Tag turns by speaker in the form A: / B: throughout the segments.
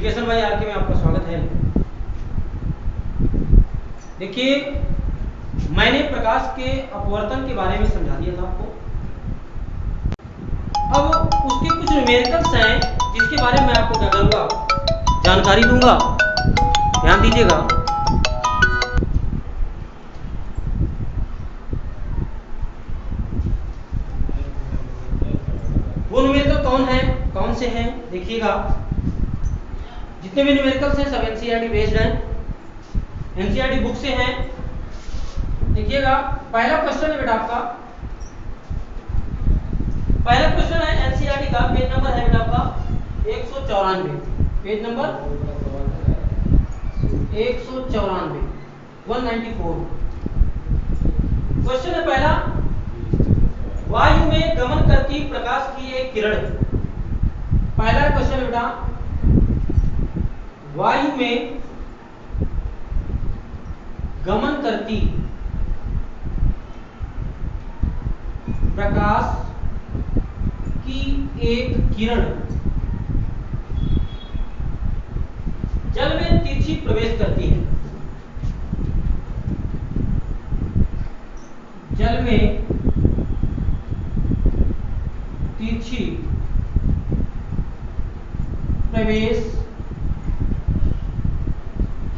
A: Education by are के में आपका स्वागत है। देखिए, मैंने प्रकाश के अपवर्तन के बारे में समझा दिया था आपको। अब उसके कुछ न्यूमेरिकल्स हैं जिसके बारे में मैं आपको क्या करूंगा, जानकारी दूंगा। ध्यान दीजिएगा। वो न्यूमेरिकल कौन है, कौन से हैं, देखिएगा। जितने भी न्यूमेरिकल्स हैं सब एनसीईआरटी बेस्ड हैं, एनसीईआरटी बुक से हैं। देखिएगा, पहला क्वेश्चन है बेटा आपका, पहला क्वेश्चन है एनसीईआरटी का, पेज नंबर है बेटा आपका 194, पेज नंबर 194, 194। क्वेश्चन है पहला, वायु में गमन करती प्रकाश की एक किरण। पहला क्वेश्चन है बेटा, वायु में गमन करती प्रकाश की एक किरण जल में तिरछी प्रवेश करती है। जल में तिरछी प्रवेश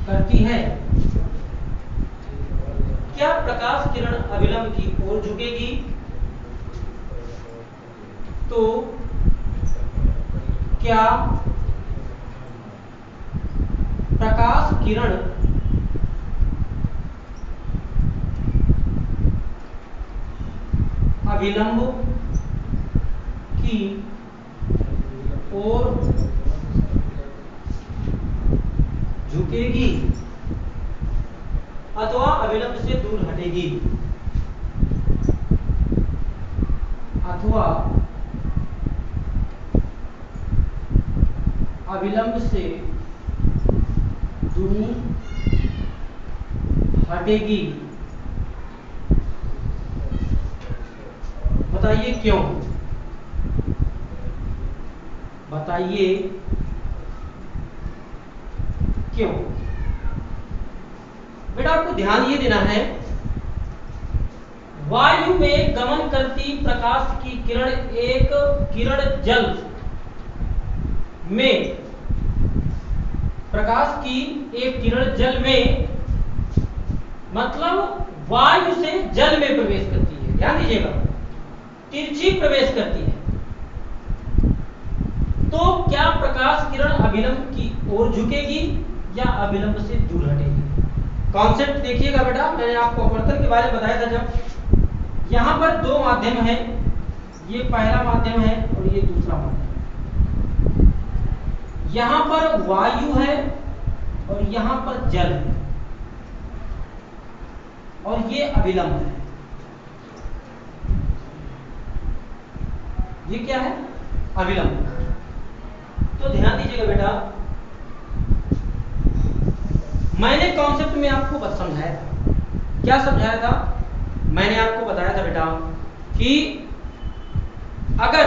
A: करती है। क्या प्रकाश किरण अभिलंब की ओर झुकेगी तो क्या प्रकाश किरण अभिलंब की ओर झुकेगी अथवा अभिलंब से दूर हटेगी, अथवा अभिलंब से दूर हटेगी। बताइए क्यों, बताइए क्यों। बेटा आपको ध्यान ये देना है, वायु में गमन करती प्रकाश की किरण, एक किरण जल में, प्रकाश की एक किरण जल में मतलब वायु से जल में प्रवेश करती है। ध्यान दीजिएगा, तिरछी प्रवेश करती है। तो क्या प्रकाश किरण अभिलंब की ओर झुकेगी या अभिलंब से दूर हटेगी। कॉन्सेप्ट देखिएगा बेटा, मैंने आपको अपवर्तन के बारे में बताया था। जब यहां पर दो माध्यम है, ये पहला माध्यम है और ये दूसरा माध्यम। यहां पर वायु है और यहां पर जल है और ये अभिलंब है। ये क्या है, अभिलंब। तो ध्यान दीजिएगा बेटा, मैंने कॉन्सेप्ट में आपको समझाया था। क्या समझाया था, मैंने आपको बताया था बेटा कि अगर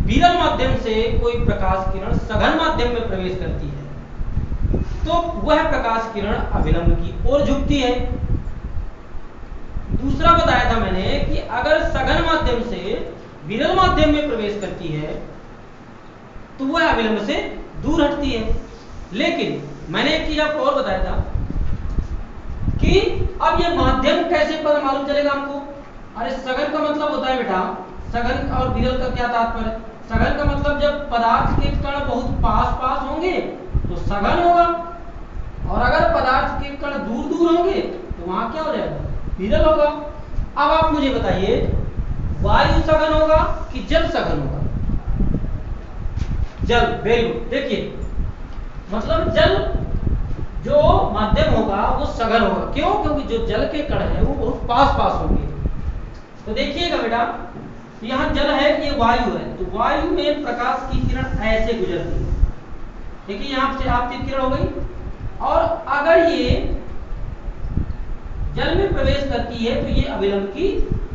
A: विरल माध्यम से कोई प्रकाश किरण सघन माध्यम में प्रवेश करती है तो वह प्रकाश किरण अभिलंब की ओर झुकती है। दूसरा बताया था मैंने कि अगर सघन माध्यम से विरल माध्यम में प्रवेश करती है तो वह अभिलंब से दूर हटती है। लेकिन मैंने एक चीज आपको और बताया था कि अब ये माध्यम कैसे पता मालूम चलेगा हमको। अरे सघन का मतलब होता है बेटा, सघन और विरल का क्या तात्पर्य है। सघन का मतलब जब पदार्थ के कण बहुत पास पास होंगे तो सघन होगा, और अगर पदार्थ के कण दूर दूर होंगे तो वहां क्या हो जाएगा, विरल होगा। अब आप मुझे बताइए, वायु सघन होगा कि जल सघन होगा। जल, वेरी गुड। देखिए मतलब जल जो माध्यम होगा वो सघन होगा। क्यों, क्योंकि जो जल के कण है वो बहुत पास पास होंगे। तो देखिएगा बेटा, यहाँ जल है, ये वायु है, तो वायु में प्रकाश की किरण ऐसे गुजरती है। देखिए यहाँ से आपकी किरण हो गई, और अगर ये जल में प्रवेश करती है तो ये अभिलंब की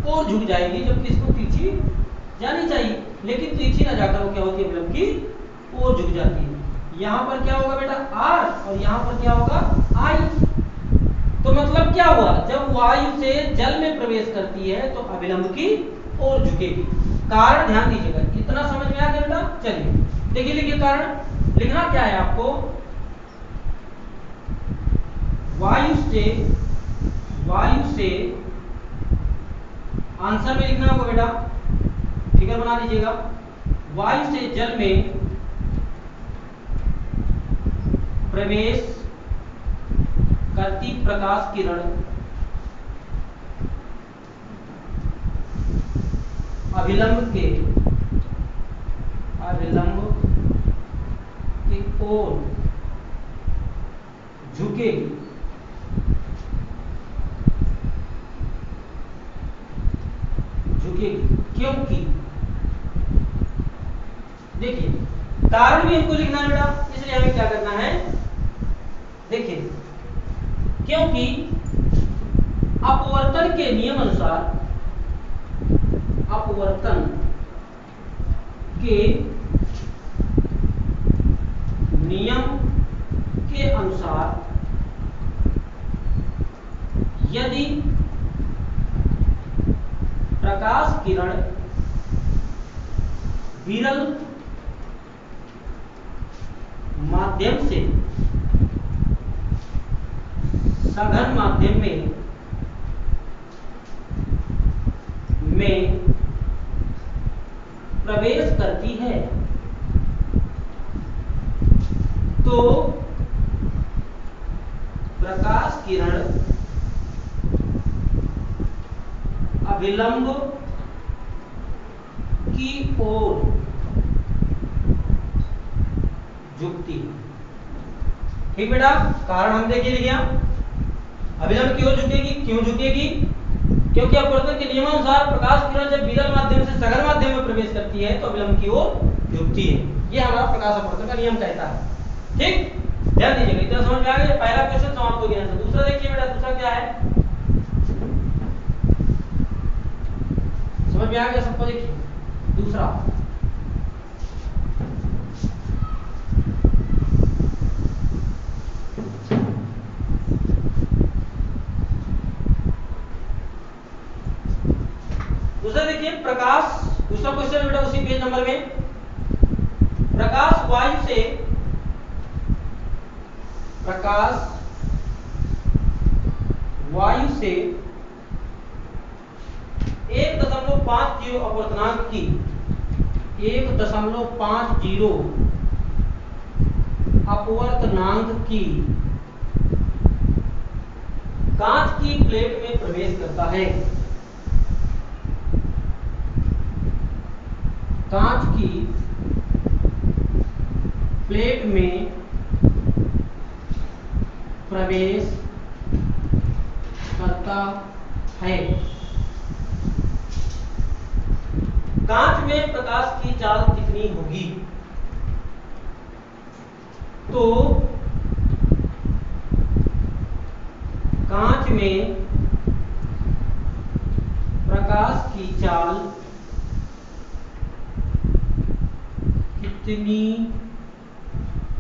A: ओर झुक जाएगी, जबकि इसको तिरछी जानी चाहिए, लेकिन तिरछी ना जाकर वो क्या होती है, अभिलंब की ओर झुक जाती है। यहाँ पर क्या होगा बेटा r और यहाँ पर क्या होगा I। तो मतलब क्या हुआ, जब वायु से जल में प्रवेश करती है तो अभिलंब की ओर झुकेगी। कारण ध्यान दीजिएगा, इतना समझ में आ गया बेटा। चलिए देखिए, लिखिए कारण। लिखना क्या है आपको, वायु से आंसर में लिखना होगा बेटा, फिगर बना लीजिएगा। वायु से जल में प्रवेश करती प्रकाश किरण अभिलंब के ओर झुकेगी। क्योंकि देखिए, कारण भी हमको लिखना है बेटा, इसलिए हमें क्या करना है, देखिए, क्योंकि अपवर्तन के नियम अनुसार, अपवर्तन के नियम के अनुसार यदि प्रकाश किरण विरल माध्यम से सघन माध्यम में प्रवेश करती है तो प्रकाश किरण अभिलंब की ओर झुकती है। ठीक बेटा, कारण हम देखिए लिख गया, अभिलंब की ओर झुकेगी। क्यों झुकेगी, क्योंकि अपवर्तन के नियमानुसार प्रकाश किरण जब विरल माध्यम से सघन माध्यम में प्रवेश करती है तो अभिलंब की ओर झुकती है। ये हमारा प्रकाश अपवर्तन का नियम कहता है। ठीक, ध्यान दीजिएगा, इतना समझ में आ गया। पहला क्वेश्चन समाप्त हो गया। दूसरा देखिए बेटा, दूसरा क्या है, समझ में आ गया सबको। देखिए दूसरा, देखिए प्रकाश, दूसरा क्वेश्चन बेटा उसी पेज नंबर में। प्रकाश वायु से 1.50 अपवर्तनांक की 1.50 अपवर्तनांक की कांच की प्लेट में प्रवेश करता है। कांच की प्लेट में प्रवेश करता है। कांच में प्रकाश की चाल कितनी होगी, तो कांच में प्रकाश की चाल कितनी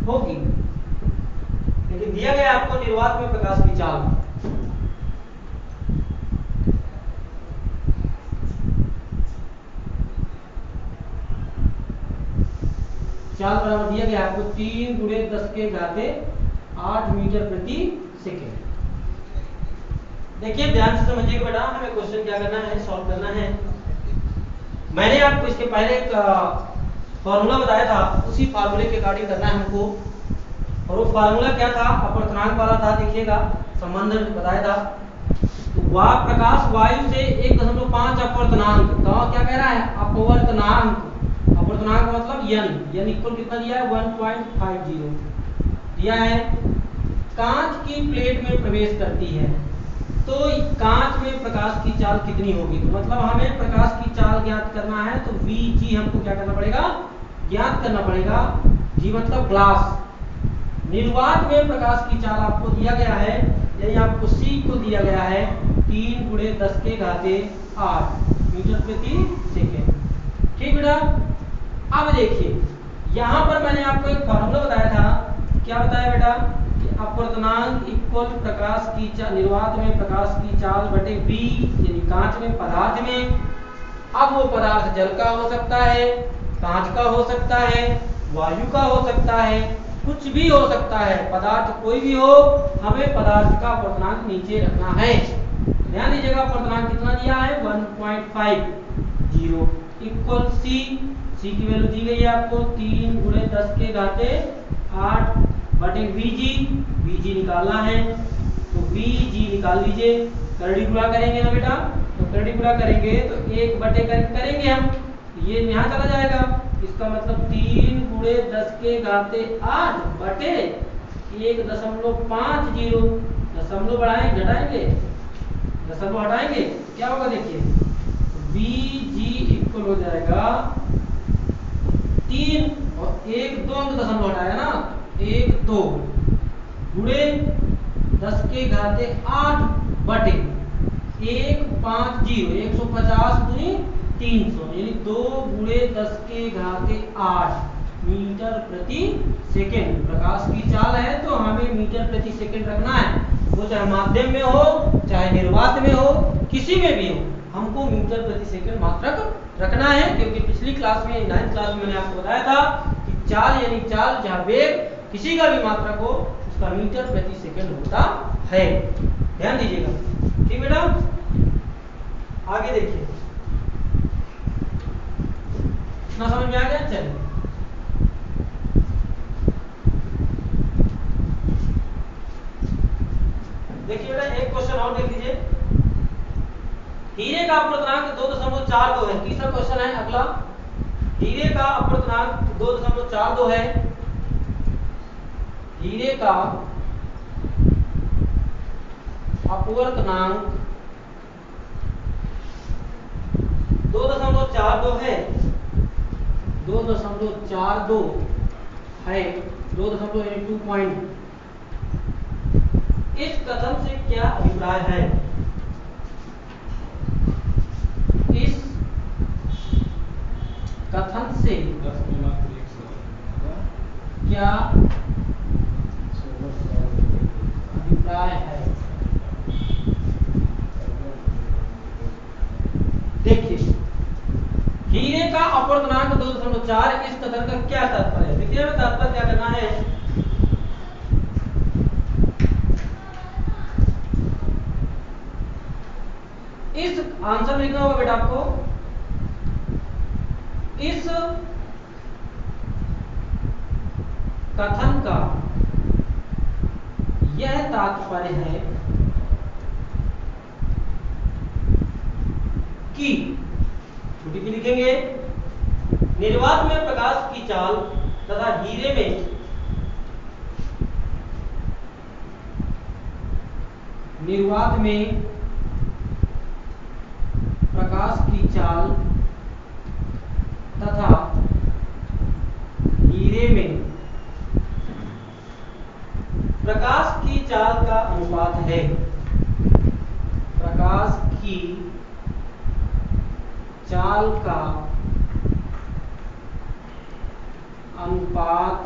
A: होगी। लेकिन दिया गया आपको निर्वात में प्रकाश की चाल, बराबर दिया गया आपको 3 × 10⁸ मीटर प्रति सेकेंड। देखिए ध्यान से समझिएगा बेटा, हमें क्वेश्चन क्या करना है, सॉल्व करना है। मैंने आपको इसके पहले एक फॉर्मूला बताया था, उसी फार्मूले के अकॉर्डिंग करना है हमको। और वो फार्मूला क्या था, अपवर्तनांक वाला था। देखिएगा संबंध बताया था, तो प्रकाश वायु से 1.5 अपवर्तनांक, तो क्या कह रहा है, अपवर्तनांक। अपवर्तनांक मतलब n इक्वल कितना दिया है, 1.50 दिया है। कांच की प्लेट में प्रवेश करती है, तो कांच में प्रकाश की चाल कितनी होगी। तो मतलब हमें प्रकाश की चाल ज्ञात करना है, तो Vg हमको क्या करना पड़ेगा, ज्ञात करना पड़ेगा। G मतलब ग्लास। निर्वात में प्रकाश की चाल आपको दिया गया है, यानी आपको C को दिया गया है 3 × 10⁸ मीटर प्रति सेकेंड। ठीक बेटा, अब देखिए यहाँ पर मैंने आपको एक फार्मूला बताया था, क्या बताया बेटा कि अपवर्तनांक इक्वल प्रकाश की चाल, निर्वात में प्रकाश की चाल बटे v, यानी कांच में पदार्थ में। अब वो पदार्थ जल का हो सकता है, कांच का हो सकता है, वायु का हो सकता है, कुछ भी हो सकता है, पदार्थ कोई भी हो, हमें पदार्थ का अपवर्तनांक नीचे रखना है। ध्यान दीजिएगा, अपवर्तनांक कितना दिया है 1.50 इक्वल सी की वैल्यू दी गई है आपको 3 गुणे 10 के घाते 8 बटे वीजी निकालना है, तो वीजी निकाल लीजिए। करड़ी गुणा करेंगे ना बेटा, तो करड़ी गुणा करेंगे तो 1 बटे करेंगे हम, ये यहाँ चला जाएगा, इसका मतलब 3 गुणे 10 के घाते 8 बटे 1.50। दशमलव बढ़ाएंगे घटाएंगे, दशमलव हटाएंगे, क्या होगा देखिए Vg इक्वल हो जाएगा 3 और 1 2 अंक दशमलव हटाया ना, 1 2 गुणे 10 के घाते 8 बटे 150 150 दूनी 300, यानी 2 गुणे 10 के घाते 8 मीटर प्रति सेकंड। प्रकाश की चाल है तो हमें मीटर प्रति सेकंड रखना है, वो चाहे माध्यम में हो चाहे निर्वात में हो, किसी में भी हो, हमको मीटर प्रति सेकंड मात्रक रखना है। क्योंकि पिछली क्लास में 9th क्लास में मैंने आपको बताया था कि चाल यानी चाल जहाँ वेग किसी का भी मात्रक हो उसका मीटर प्रति सेकंड होता है। ध्यान दीजिएगा, ठीक बेटा। आगे देखिए, इतना समझ में आ गया? चलिए देखिए बेटा, एक क्वेश्चन और देख लीजिए। हीरे का अपवर्तनांक 2.42 है। तीसरा क्वेश्चन है अगला, हीरे का अपवर्तनांक 2.42 है। हीरे का अपवर्तनांक 2.42 है, 2.42 है, 2 पॉइंट। इस कथन से क्या अभिप्राय है? इस कथन से क्या अभिप्राय है? देखिए, हीरे का अपवर्तनांक 2.4, इस कथन का क्या तात्पर्य है? देखिए तात्पर्य क्या करना है, इस आंसर में लिखना होगा बेटा आपको, इस कथन का यह तात्पर्य है कि, छोटी भी लिखेंगे, निर्वात में प्रकाश की चाल तथा हीरे में निर्वात में प्रकाश की चाल तथा हीरे में प्रकाश की चाल का अनुपात है। प्रकाश की चाल का अनुपात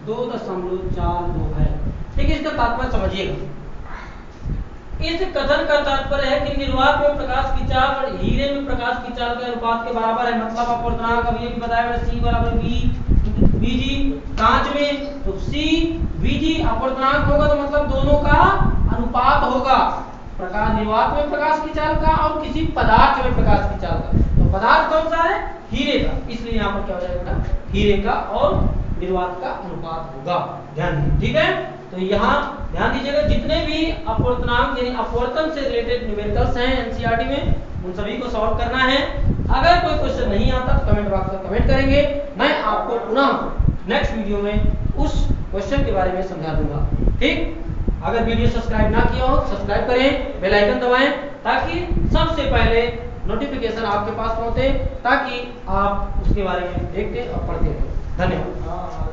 A: 2.42 है। ठीक है, इसका तात्पर्य समझिएगा। इस कथन का तात्पर्य है कि निर्वात में प्रकाश की चाल और हीरे में प्रकाश की चाल के अनुपात के बराबर है। मतलब अपवर्तनांक अभी भी बताया मैंने, C बराबर Vg। कांच में तो C Vg अपवर्तनांक होगा, तो मतलब दोनों का अनुपात होगा, प्रकाश निर्वात में प्रकाश की चाल का और किसी पदार्थ में प्रकाश की चाल का। तो पदार्थ कौन सा है? हीरे का, इसलिए यहाँ पर क्या हो जाएगा बेटा, हीरे का और निर्वात का अनुपात होगा। ध्यान दीजिए, ठीक है। तो यहाँ ध्यान दीजिएगा, जितने भी अपवर्तनांक यानी अपवर्तन से रिलेटेड न्यूमेरिकल्स हैं एनसीईआरटी में, उन सभी को सॉल्व करना है। अगर कोई क्वेश्चन नहीं आता तो कमेंट बॉक्स में कमेंट करेंगे, मैं आपको पुनः नेक्स्ट वीडियो में उस क्वेश्चन के बारे में समझा दूंगा। ठीक, अगर वीडियो सब्सक्राइब ना किया हो सब्सक्राइब करें, बेल आइकन दबाएं, ताकि सबसे पहले नोटिफिकेशन आपके पास पहुंचे, ताकि आप उसके बारे में देखते और पढ़ते रहें। धन्यवाद।